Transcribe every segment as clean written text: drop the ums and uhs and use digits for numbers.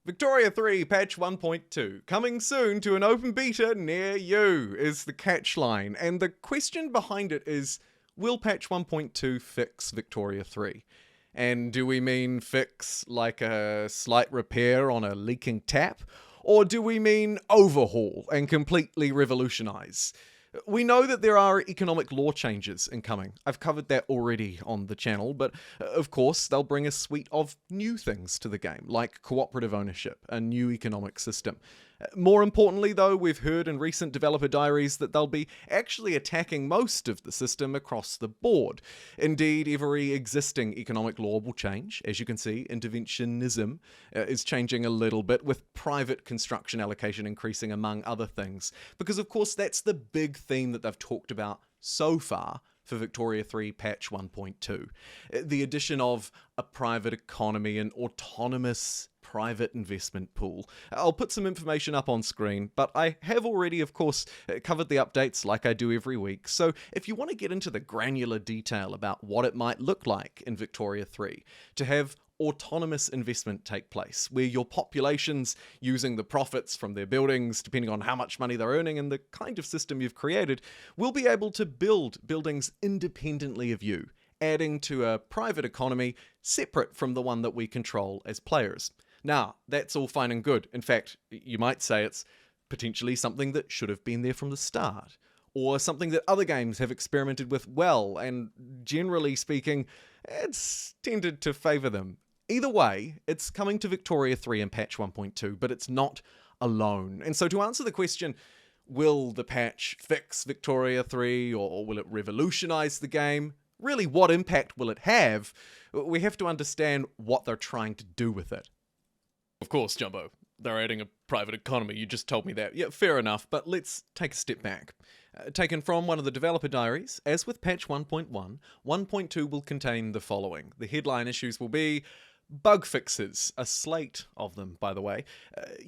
Victoria 3 patch 1.2, coming soon to an open beta near you, is the catchline. And the question behind it is, will patch 1.2 fix Victoria 3? And do we mean fix like a slight repair on a leaking tap? Or do we mean overhaul and completely revolutionize? We know that there are economic law changes incoming. I've covered that already on the channel, but of course they'll bring a suite of new things to the game, like cooperative ownership, a new economic system. More importantly though, we've heard in recent developer diaries that they'll be actually attacking most of the system across the board. Indeed, every existing economic law will change. As you can see, interventionism is changing a little bit, with private construction allocation increasing among other things. Because of course that's the big theme that they've talked about so far for Victoria 3 patch 1.2. The addition of a private economy, an autonomous private investment pool. I'll put some information up on screen, but I have already, of course, covered the updates like I do every week. So if you want to get into the granular detail about what it might look like in Victoria 3, to have autonomous investment take place, where your populations, using the profits from their buildings, depending on how much money they're earning and the kind of system you've created, will be able to build buildings independently of you, adding to a private economy separate from the one that we control as players. Now, that's all fine and good. In fact, you might say it's potentially something that should have been there from the start, or something that other games have experimented with well, and generally speaking, it's tended to favour them. Either way, it's coming to Victoria 3 in patch 1.2, but it's not alone. And so to answer the question, will the patch fix Victoria 3, or will it revolutionise the game? Really, what impact will it have? We have to understand what they're trying to do with it. Of course, Jumbo, they're adding a private economy. You just told me that. Yeah, fair enough, but let's take a step back. Taken from one of the developer diaries, as with patch 1.1, 1.2 will contain the following. The headline issues will be bug fixes, a slate of them, by the way,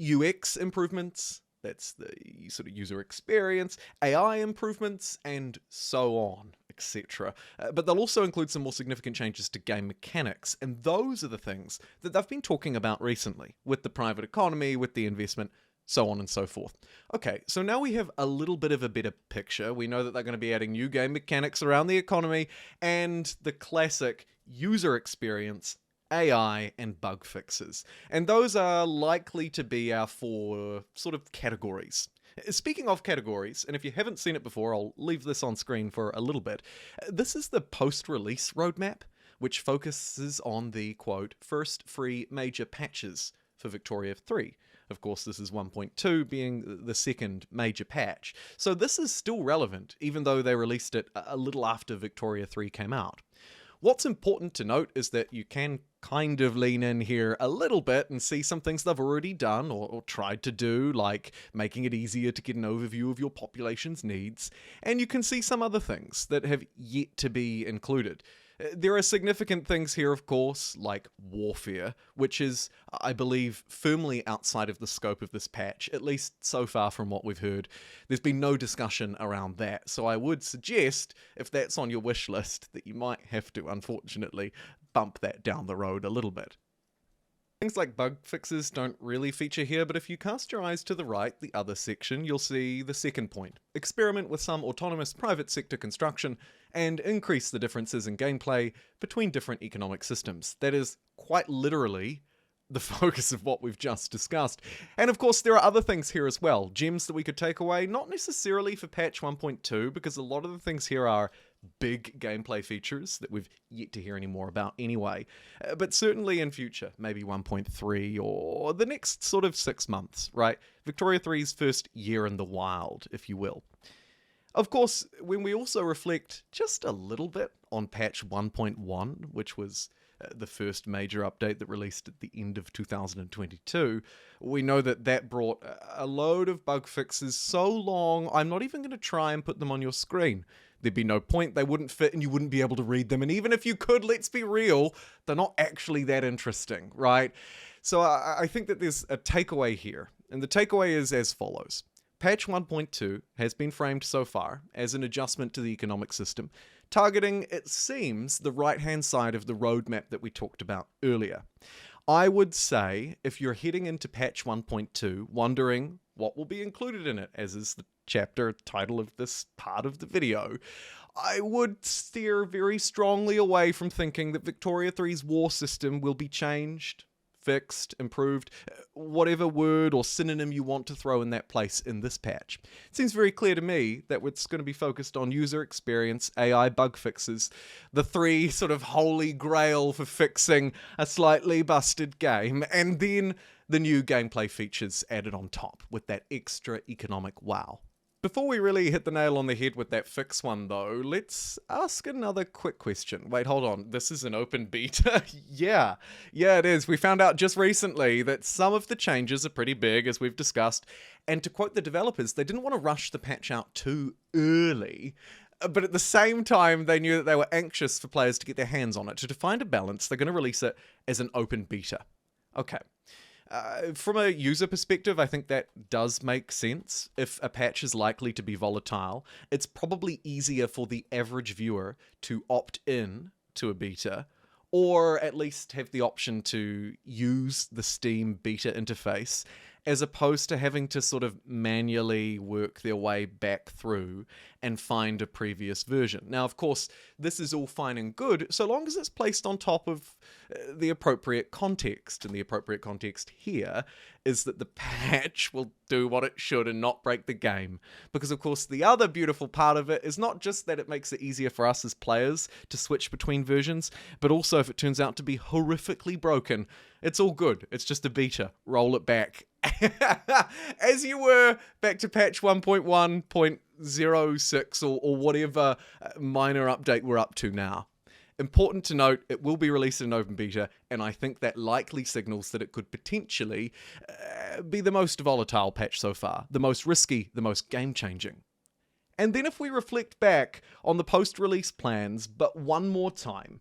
UX improvements, that's the sort of user experience, AI improvements, and so on, etc. But they'll also include some more significant changes to game mechanics, and those are the things that they've been talking about recently, with the private economy, with the investment, so on and so forth. Okay, so now we have a little bit of a better picture. We know that they're going to be adding new game mechanics around the economy, and the classic user experience, AI, and bug fixes. And those are likely to be our four sort of categories. Speaking of categories, and if you haven't seen it before, I'll leave this on screen for a little bit. This is the post-release roadmap, which focuses on the, quote, first free major patches for Victoria 3. Of course, this is 1.2 being the second major patch. So this is still relevant, even though they released it a little after Victoria 3 came out. What's important to note is that you can kind of lean in here a little bit and see some things they've already done or tried to do, like making it easier to get an overview of your population's needs, and you can see some other things that have yet to be included. There are significant things here, of course, like warfare, which is, I believe, firmly outside of the scope of this patch, at least so far from what we've heard. There's been no discussion around that, so I would suggest, if that's on your wish list, that you might have to, unfortunately, bump that down the road a little bit. Things like bug fixes don't really feature here, but if you cast your eyes to the right, the other section, you'll see the second point. Experiment with some autonomous private sector construction and increase the differences in gameplay between different economic systems. That is quite literally the focus of what we've just discussed. And of course, there are other things here as well. Gems that we could take away, not necessarily for patch 1.2, because a lot of the things here are big gameplay features that we've yet to hear any more about anyway. But certainly in future, maybe 1.3 or the next sort of 6 months, right? Victoria 3's first year in the wild, if you will. Of course, when we also reflect just a little bit on patch 1.1, which was the first major update that released at the end of 2022, we know that that brought a load of bug fixes so long, I'm not even going to try and put them on your screen. There'd be no point, they wouldn't fit, and you wouldn't be able to read them. And even if you could, let's be real, they're not actually that interesting, right? So I think that there's a takeaway here, and the takeaway is as follows. Patch 1.2 has been framed so far as an adjustment to the economic system, targeting, it seems, the right-hand side of the roadmap that we talked about earlier. I would say if you're heading into patch 1.2 wondering what will be included in it, as is the chapter title of this part of the video, I would steer very strongly away from thinking that Victoria 3's war system will be changed, fixed, improved, whatever word or synonym you want to throw in that place in this patch. It seems very clear to me that it's going to be focused on user experience, AI bug fixes, the three sort of holy grail for fixing a slightly busted game, and then the new gameplay features added on top with that extra economic wow. Before we really hit the nail on the head with that fix one though, let's ask another quick question. Wait, hold on. This is an open beta? Yeah, it is. We found out just recently that some of the changes are pretty big, as we've discussed. And to quote the developers, they didn't want to rush the patch out too early. But at the same time, they knew that they were anxious for players to get their hands on it. To find a balance, they're going to release it as an open beta. Okay. From a user perspective, I think that does make sense. If a patch is likely to be volatile, it's probably easier for the average viewer to opt in to a beta, or at least have the option to use the Steam beta interface, as opposed to having to sort of manually work their way back through and find a previous version. Now, of course, this is all fine and good, so long as it's placed on top of the appropriate context. And the appropriate context here is that the patch will do what it should and not break the game. Because, of course, the other beautiful part of it is not just that it makes it easier for us as players to switch between versions, but also if it turns out to be horrifically broken, it's all good. It's just a beta. Roll it back. As you were back to patch 1.1.06 or whatever minor update we're up to now. Important to note, it will be released in open beta, and I think that likely signals that it could potentially be the most volatile patch so far, the most risky, the most game-changing. And then if we reflect back on the post-release plans, but one more time,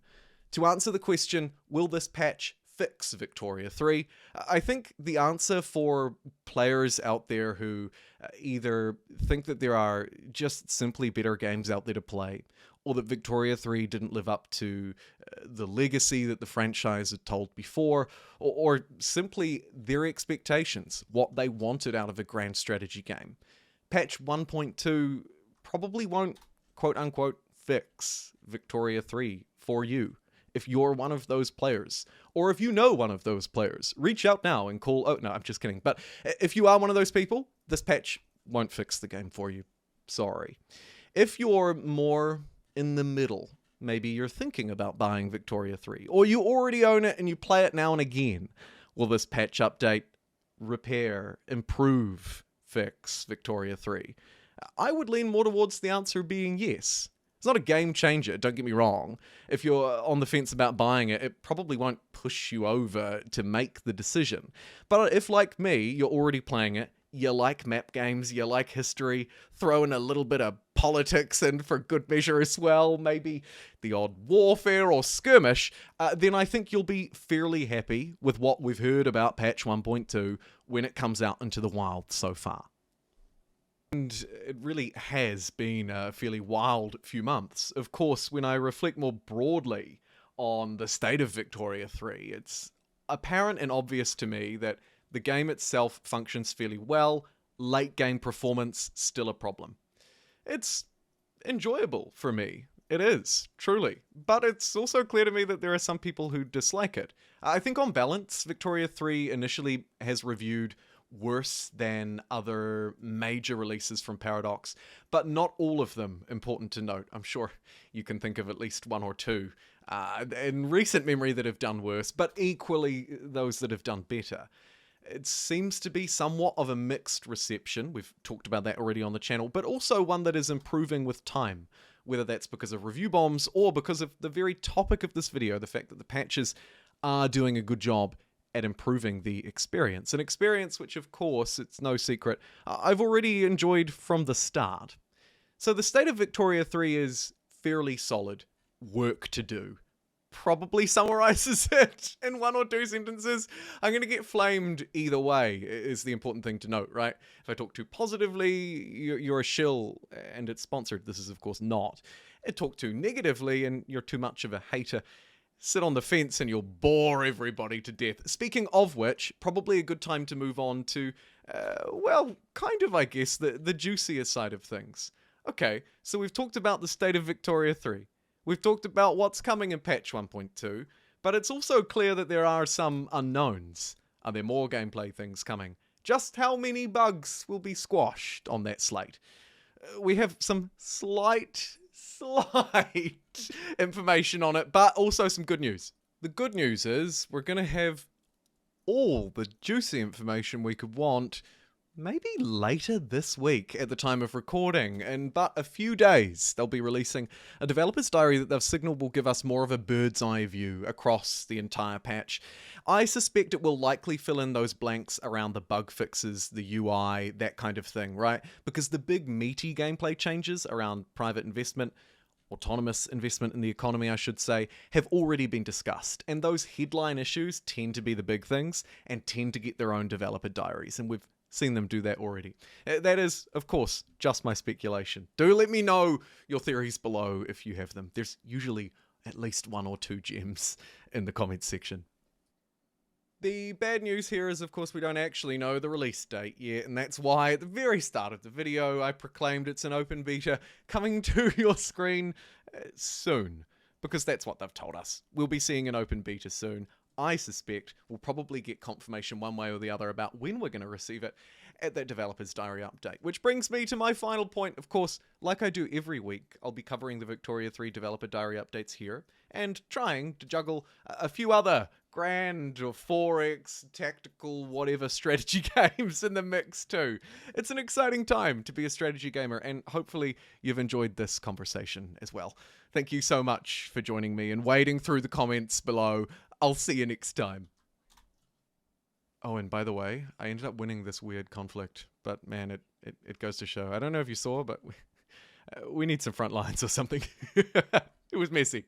to answer the question, will this patch fix Victoria 3? I think the answer for players out there who either think that there are just simply better games out there to play, or that Victoria 3 didn't live up to the legacy that the franchise had told before, or simply their expectations, what they wanted out of a grand strategy game. Patch 1.2 probably won't, quote-unquote, fix Victoria 3 for you. If you're one of those players, or if you know one of those players, reach out now and call... Oh, no, I'm just kidding. But if you are one of those people, this patch won't fix the game for you. Sorry. If you're more in the middle, maybe you're thinking about buying Victoria 3, or you already own it and you play it now and again, will this patch update repair, improve, fix Victoria 3? I would lean more towards the answer being yes. It's not a game changer, don't get me wrong. If you're on the fence about buying it, it probably won't push you over to make the decision. But if, like me, you're already playing it, you like map games, you like history, throw in a little bit of politics and for good measure as well, maybe the odd warfare or skirmish, then I think you'll be fairly happy with what we've heard about patch 1.2 when it comes out into the wild so far. And it really has been a fairly wild few months. Of course, when I reflect more broadly on the state of Victoria 3, it's apparent and obvious to me that the game itself functions fairly well, late game performance still a problem. It's enjoyable for me. It is, truly. But it's also clear to me that there are some people who dislike it. I think on balance, Victoria 3 initially has reviewed worse than other major releases from Paradox, but not all of them, important to note. I'm sure you can think of at least one or two in recent memory that have done worse, but equally those that have done better. It seems to be somewhat of a mixed reception. We've talked about that already on the channel, but also one that is improving with time, whether that's because of review bombs or because of the very topic of this video, the fact that the patches are doing a good job at improving the experience. An experience which, of course, it's no secret, I've already enjoyed from the start. So the state of Victoria 3 is fairly solid. Work to do. Probably summarizes it in one or two sentences. I'm going to get flamed either way, is the important thing to note, right? If I talk too positively, you're a shill and it's sponsored. This is, of course, not. If I talk too negatively and you're too much of a hater, sit on the fence and you'll bore everybody to death. Speaking of which, probably a good time to move on to, well, kind of, I guess, the juicier side of things. Okay, so we've talked about the state of Victoria 3. We've talked about what's coming in patch 1.2, but it's also clear that there are some unknowns. Are there more gameplay things coming? Just how many bugs will be squashed on that slate? We have some slight information on it, but also some good news. The good news is we're going to have all the juicy information we could want maybe later this week at the time of recording. In but a few days, they'll be releasing a developer's diary that they've signaled will give us more of a bird's eye view across the entire patch. I suspect it will likely fill in those blanks around the bug fixes, the UI, that kind of thing, right? Because the big meaty gameplay changes around private investment, autonomous investment in the economy, I should say, have already been discussed. And those headline issues tend to be the big things and tend to get their own developer diaries. And we've seen them do that already. That is, of course, just my speculation. Do let me know your theories below if you have them. There's usually at least 1 or 2 gems in the comments section. The bad news here is, of course, we don't actually know the release date yet, and that's why at the very start of the video I proclaimed it's an open beta coming to your screen soon, because that's what they've told us. We'll be seeing an open beta soon. I suspect we'll probably get confirmation one way or the other about when we're going to receive it at that developer's diary update. Which brings me to my final point. Of course, like I do every week, I'll be covering the Victoria 3 developer diary updates here and trying to juggle a few other grand or 4X tactical whatever strategy games in the mix too. It's an exciting time to be a strategy gamer, and hopefully you've enjoyed this conversation as well. Thank you so much for joining me and wading through the comments below. I'll see you next time. Oh, and by the way, I ended up winning this weird conflict, but man, it goes to show. I don't know if you saw, but we need some front lines or something. It was messy.